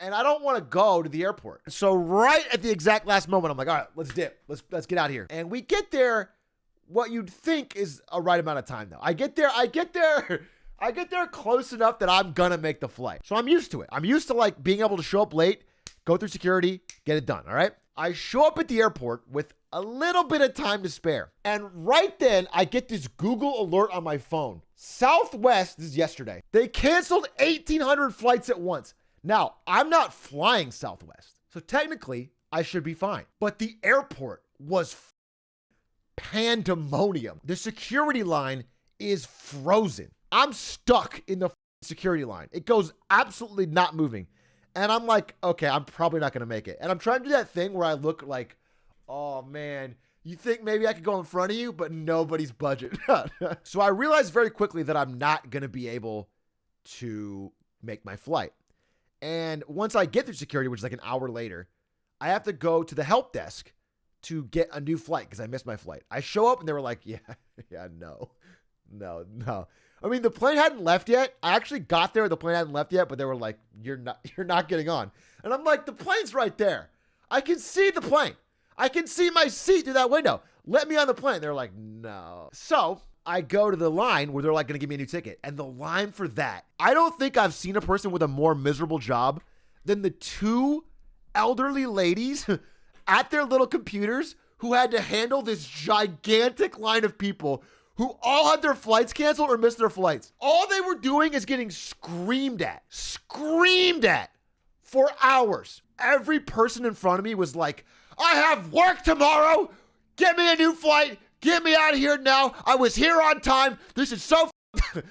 and I don't want to go to the airport. So right at the exact last moment, I'm like, all right, let's dip. Let's get out of here. And we get there what you'd think is a right amount of time though. I get there close enough that I'm gonna make the flight. So I'm used to it. I'm used to like being able to show up late, go through security, get it done, all right? I show up at the airport with a little bit of time to spare. And right then, I get this Google alert on my phone. Southwest, this is yesterday, they canceled 1,800 flights at once. Now, I'm not flying Southwest, so technically, I should be fine. But the airport was pandemonium. The security line is frozen. I'm stuck in the security line. It goes absolutely not moving. And I'm like, okay, I'm probably not going to make it. And I'm trying to do that thing where I look like, oh man, you think maybe I could go in front of you, but nobody's budget. So I realized very quickly that I'm not going to be able to make my flight. And once I get through security, which is like an hour later, I have to go to the help desk to get a new flight because I missed my flight. I show up and they were like, yeah, no. I mean, the plane hadn't left yet. I actually got there. The plane hadn't left yet, but they were like, you're not getting on. And I'm like, the plane's right there. I can see the plane. I can see my seat through that window. Let me on the plane. They're like, no. So I go to the line where they're like going to give me a new ticket. And the line for that, I don't think I've seen a person with a more miserable job than the two elderly ladies at their little computers who had to handle this gigantic line of people who all had their flights canceled or missed their flights. All they were doing is getting screamed at for hours. Every person in front of me was like, I have work tomorrow. Get me a new flight. Get me out of here now. I was here on time. This is so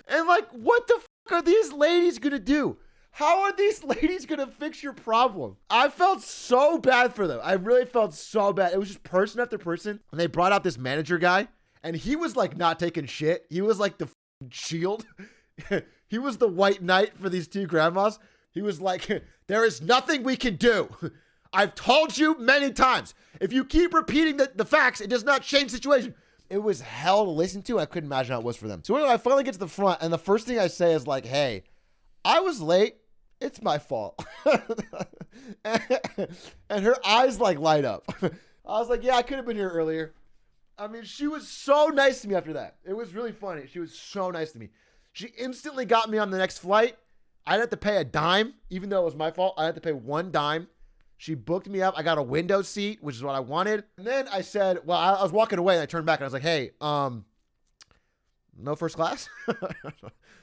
and like, what the are these ladies gonna do? How are these ladies gonna fix your problem? I felt so bad for them. I really felt so bad. It was just person after person. And they brought out this manager guy. And he was like not taking shit. He was like the shield. He was the white knight for these two grandmas. He was like, there is nothing we can do. I've told you many times. If you keep repeating the facts, it does not change the situation. It was hell to listen to. I couldn't imagine how it was for them. So anyway, I finally get to the front. And the first thing I say is like, hey, I was late. It's my fault. and her eyes like light up. I was like, yeah, I could have been here earlier. I mean, she was so nice to me after that. It was really funny. She was so nice to me. She instantly got me on the next flight. I didn't have to pay a dime, even though it was my fault. I had to pay one dime. She booked me up. I got a window seat, which is what I wanted. And then I said, well, I was walking away and I turned back and I was like, hey, no first class?